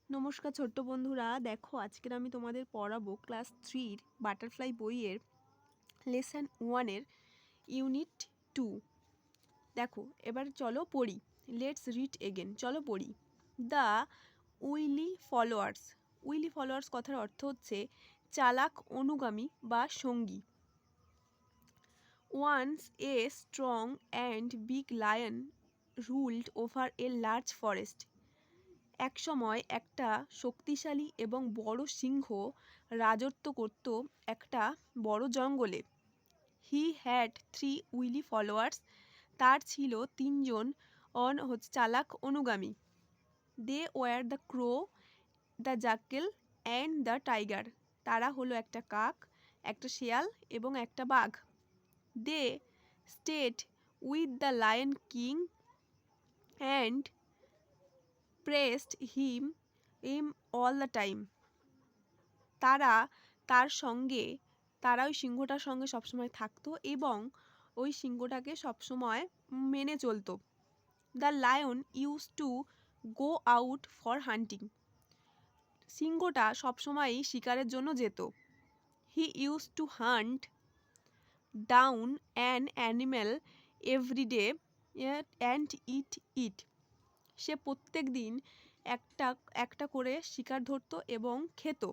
নমস্কার ছোট্ট বন্ধুরা, দেখো আজকের আমি তোমাদের পড়াবো ক্লাস 3-র বাটারফ্লাই বইয়ের লেসন 1-এর ইউনিট 2। দেখো এবার চলো পড়ি। লেটস রিড এগেন, চলো পড়ি। The wily followers. Wily followers কথার অর্থ হচ্ছে চালাক অনুগামী বা সঙ্গী। Once a strong and big lion ruled over a large forest. একসময় একটা শক্তিশালী এবং বড় সিংহ রাজত্ব করত একটা বড় জঙ্গলে। He had 3 wily followers. তার ছিল 3জন চালাক অনুগামী। They were the crow, the jackal and the tiger. তারা হলো একটা কাক, একটা শেয়াল এবং একটা বাঘ। They stayed with the lion king and praised him all the time. তারা ওই সিংহটার সঙ্গে সবসময় থাকতো এবং ওই সিংহটাকে সবসময় মেনে চলতো। The lion use to go out for hunting. সিংহটা সবসময়ই শিকারের জন্য যেত। He use to hunt down an animal everyday and eat. সে প্রত্যেক দিন একটা একটা করে শিকার ধরত এবং খেত।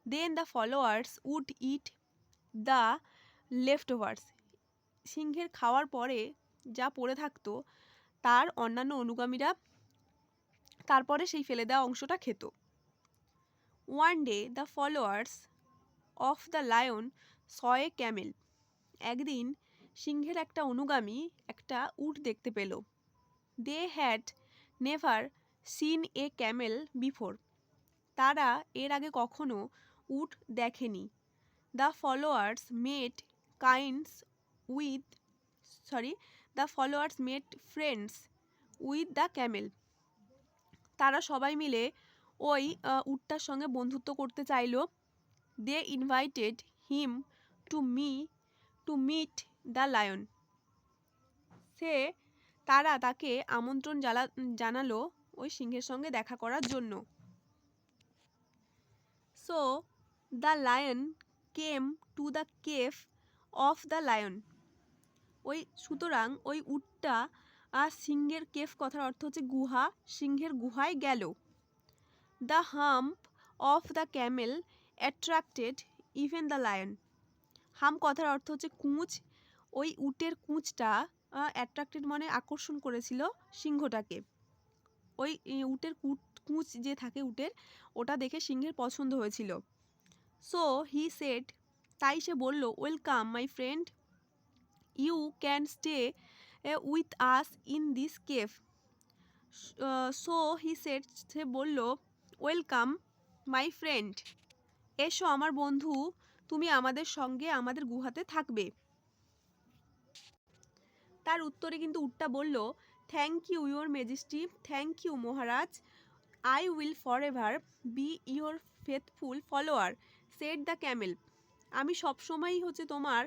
Then the followers would eat the leftovers. সিংহের খাওয়ার পরে যা পড়ে থাকতো তার অন্যান্য অনুগামীরা তারপরে সেই ফেলে দেওয়া অংশটা খেত। One day the followers of the lion saw a camel. একদিন সিংহের একটা অনুগামী একটা উট দেখতে পেল। They had never seen a camel before. তারা এর আগে কখনো উট দেখেনি। The followers made friends with the camel. তারা সবাই মিলে ওই উটটার সঙ্গে বন্ধুত্ব করতে চাইল। They invited him to meet the lion. তারা তাকে আমন্ত্রণ জানালো ওই সিংহের সঙ্গে দেখা করার জন্য। So the lion came to the cave of the lion. সুতরাং ওই উটটা সিংহের কেভ কথার অর্থ হচ্ছে গুহা, সিংহের গুহায় গেল। The hump of the Camel attracted even the lion. Hump কথার অর্থ হচ্ছে কুঁচ। ওই উটের কুঁচটা অ্যাট্রাক্টেড মানে আকর্ষণ করেছিল সিংহটাকে। ওই উটের কুঁচ যে থাকে উটের, ওটা দেখে সিংহের পছন্দ হয়েছিল। সো হি সেড, তাই সে বলল, welcome my friend, you can stay with us in this cave. So he said, সে বলল, ওয়েলকাম মাই ফ্রেন্ড, এসো আমার বন্ধু, তুমি আমাদের সঙ্গে আমাদের গুহাতে থাকবে। তার উত্তরে কিন্তু উটটা বলল, thank you your majesty, thank you মহারাজ, I will forever be your faithful follower, said the camel. আমি সবসময়ই তোমার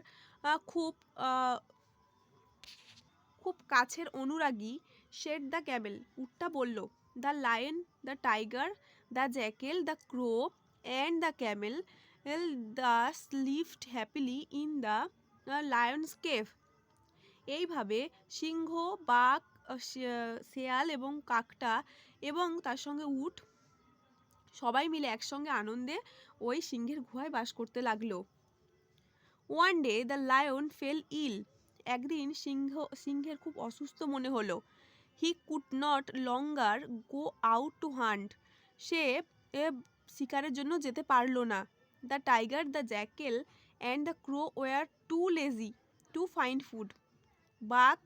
খুব খুব কাছের অনুরাগী, সেড দ্য ক্যামেল, উটটা বলল। The lion, the tiger, the jackal, the crow and the camel thus lived happily in the lion's cave. এইভাবে সিংহ, বাঘ, শেয়াল এবং কাকটা এবং তার সঙ্গে উট সবাই মিলে একসঙ্গে আনন্দে ওই সিংহের গুহায় বাস করতে লাগলো। One day the lion fell ill. একদিন সিংহের খুব অসুস্থ মনে হলো। He could not longer go out to hunt. সে শিকারের জন্য যেতে পারল না। The tiger, the jackal and the crow were too lazy to find food. বাঘ,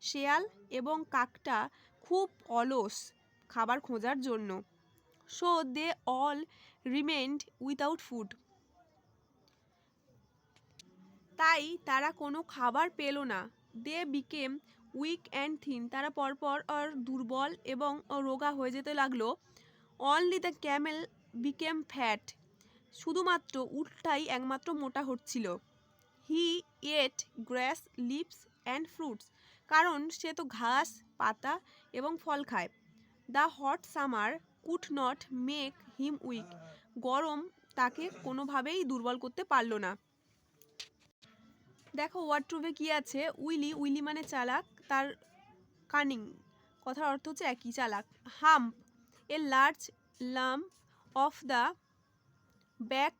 শেয়াল এবং কাকটা খুব অলস খাবার খোঁজার জন্য। So they all remained without food. তাই তারা কোনো খাবার পেল না। They became weak and thin. তারা পরপর দুর্বল এবং রোগা হয়ে যেতে লাগলো। Only the camel became fat. শুধুমাত্র উটটাই একমাত্র মোটা হচ্ছিল। He ate grass, leaves and fruits. কারণ সে তো ঘাস, পাতা এবং ফল খায়। The hot summer could not make him weak, গরম তাকে কোনোভাবেই দুর্বল করতে পারলো না। দেখো ওয়ার্ড্রোবে কি আছে, উইলি, উইলি মানে চালাক, তার কানিং কথার অর্থ হচ্ছে একই, চালাক। Hump, a large lump of the back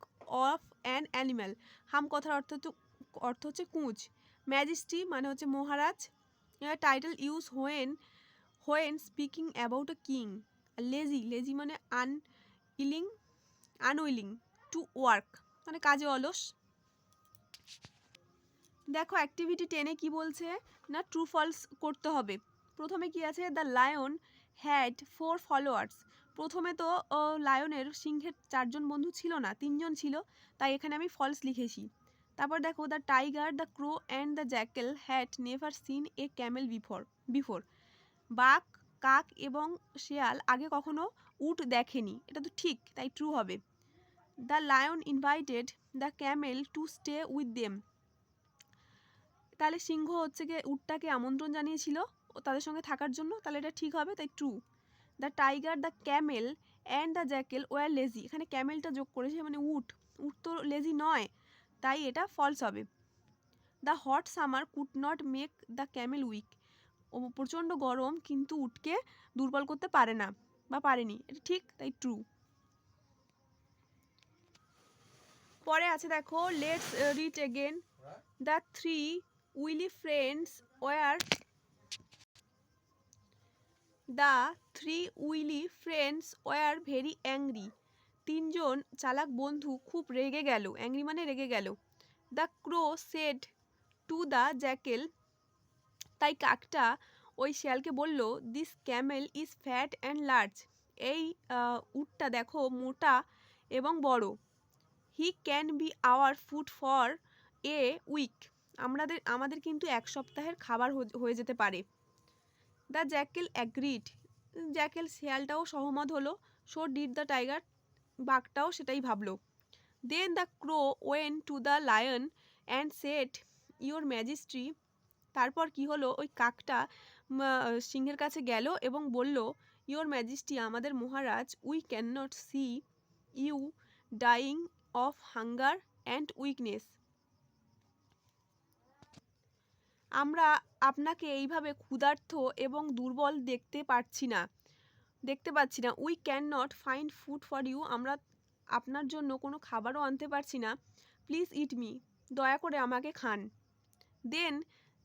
of an animal, hump কথার অর্থ হচ্ছে কুঁচ। ম্যাজেস্টি মানে হচ্ছে মহারাজ, title use when when speaking about a king. Lazy, lazy মানে আনউইলিং টু ওয়ার্ক, মানে কাজে অলস। দেখো অ্যাক্টিভিটি 10-এ কি বলছে না, ট্রু ফলস করতে হবে। প্রথমে কি আছে, দ্য লায়ন হ্যাড 4 ফলোয়ার্স। প্রথমে তো লায়নের, সিংহের 4 জন বন্ধু ছিল না, 3 জন ছিল, তাই এখানে আমি ফলস লিখেছি। তারপর দেখো, the tiger, the crow and the jackal had never seen a camel before. বাঘ, কাক এবং শেয়াল আগে কখনো উট দেখেনি, এটা তো ঠিক, তাই ট্রু হবে। The lion invited the camel to stay with them. তাহলে সিংহ হচ্ছে গিয়ে উটটাকে আমন্ত্রণ জানিয়েছিল ও তাদের সঙ্গে থাকার জন্য, তাহলে এটা ঠিক হবে, তাই true. The tiger, the camel and the jackal were lazy, এখানে ক্যামেলটা যোগ করেছে, মানে উট তো লেজি নয়, তাই এটা ফলস হবে। The hot summer could not make the camel weak, ও প্রচণ্ড গরম কিন্তু উটকে দুর্বল করতে পারে না বা পারেনি, এটা ঠিক, তাই ট্রু। পরে আছে দেখো, let's read again. The three wily friends were very angry. 3 জন চালাক বন্ধু খুব রেগে গেল, অ্যাংরি মানে রেগে গেল। The crow said to the jackal, তাই কাকটা ওই শিয়ালকে বলল, this camel is fat and large, এই উটটা দেখো মোটা এবং বড়। He can be our food for a week, আমাদের কিন্তু 1 সপ্তাহের খাবার হয়ে যেতে পারে। দ্য জ্যাকেল অ্যাগ্রিড, জ্যাকেল শিয়ালটাও সহমত হলো। সো ডিড দ্য টাইগার, বাঘটাও সেটাই ভাবলো। Then the crow went to the lion and said, your majesty, তারপর কি হলো, ওই কাকটা সিংহের কাছে গেল এবং বলল, ইয়োর ম্যাজেস্টি, আমাদের মহারাজ, we can not see you dying of hunger and weakness, আমরা আপনাকে এইভাবে ক্ষুধার্ত এবং দুর্বল দেখতে পাচ্ছি না। We can not find food for you, আমরা আপনার জন্য কোনো খাবারও আনতে পারছি না। প্লিজ ইট মি, দয়া করে আমাকে খান। দেন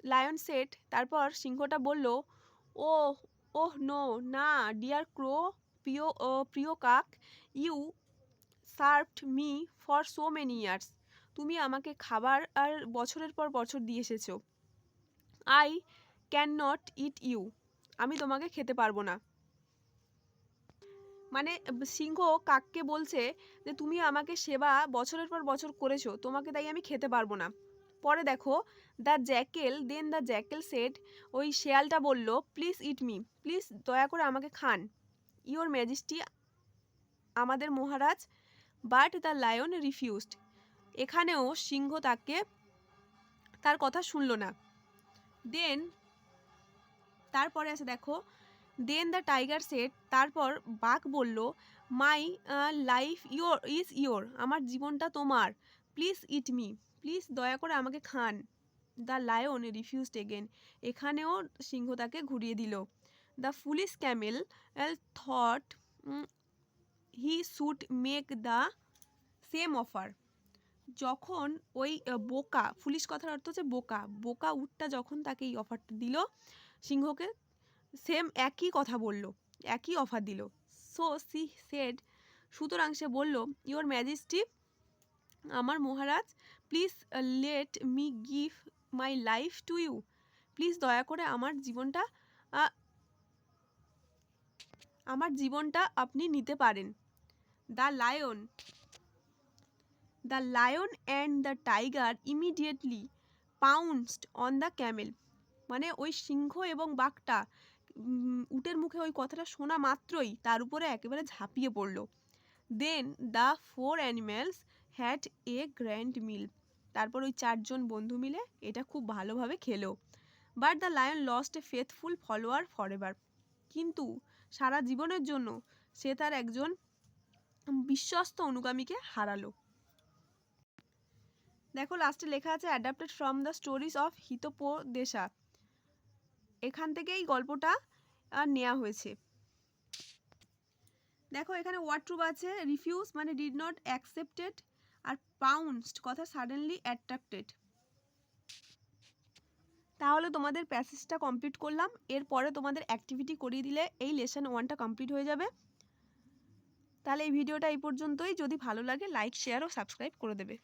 লায়ন সেট, তারপর সিংহটা বলল, ওহ নো, না ডিয়ার ক্রো, প্রিয় কাক, you served me for so many years, তুমি আমাকে খাবার আর বছরের পর বছর দিয়ে এসেছো। I can not eat you, আমি তোমাকে খেতে পারবো না। মানে সিংহ কাককে বলছে যে তুমি আমাকে সেবা বছরের পর বছর করেছো, তোমাকে তাই আমি খেতে পারবো না। পরে দেখো, দ্য জ্যাকেল সেড, ওই শেয়ালটা বলল, প্লিজ ইট মি, প্লিজ দয়া করে আমাকে খান। ইয়োর ম্যাজেস্টি, আমাদের মহারাজ। বাট দ্য লায়ন রিফিউজড, এখানেও সিংহ তার কথা শুনল না। দেন তারপরে আছে দেখো, দেন দ্য টাইগার সেড, তারপর বাঘ বলল, মাই লাইফ ইয়োর, আমার জীবনটা তোমার। প্লিজ ইট মি, প্লিজ দয়া করে আমাকে খান। দ্য লায়ন রিফিউজড এগেন, এখানেও সিংহ তাকে ঘুরিয়ে দিল। The foolish Camel thought he should make the same offer, যখন ওই বোকা, ফুলিশ কথার অর্থ হচ্ছে বোকা উটটা যখন তাকে এই অফারটা দিল, সিংহকে সেম একই কথা বলল, একই অফার দিল। সো সি সেড, সুতরাং সে বলল, ইয়োর ম্যাজেস্টি, আমার মহারাজ, please let me give my life to you, please দয়া করে আমার জীবনটা আপনি নিতে পারেন। The lion and the tiger immediately pounced on the camel, মানে ওই সিংহ এবং বাঘটা উটের মুখে ওই কথাটা শোনা মাত্রই তার উপরে একেবারে ঝাঁপিয়ে পড়ল। Then the 4 animals had a grand meal, তারপর ওই 4 জন বন্ধু মিলে এটা খুব ভালোভাবে খেলো। But the lion lost A faithful follower forever, কিন্তু সারা জীবনের জন্য সে তার একজন বিশ্বস্ত অনুগামীকে হারালো। দেখো লাস্টে লেখা আছে adapted from the stories of Hitopadesha, এখান থেকে এই গল্পটা নেওয়া হয়েছে। দেখো এখানে ওয়ার্ড ট্রুপ আছে, রিফিউজ মানে ডিড নট অ্যাকসেপ্টেড, আর পাউন্সড কথা সাডেনলি অ্যাট্রাক্টেড। তাহলে তোমাদের প্যাসেজটা কমপ্লিট করলাম, এরপরে তোমাদের অ্যাক্টিভিটি করিয়ে দিলে এই লেসন 1টা কমপ্লিট হয়ে যাবে। তাহলে এই ভিডিওটা এই পর্যন্তই। যদি ভালো লাগে লাইক, শেয়ার ও সাবস্ক্রাইব করে দেবে।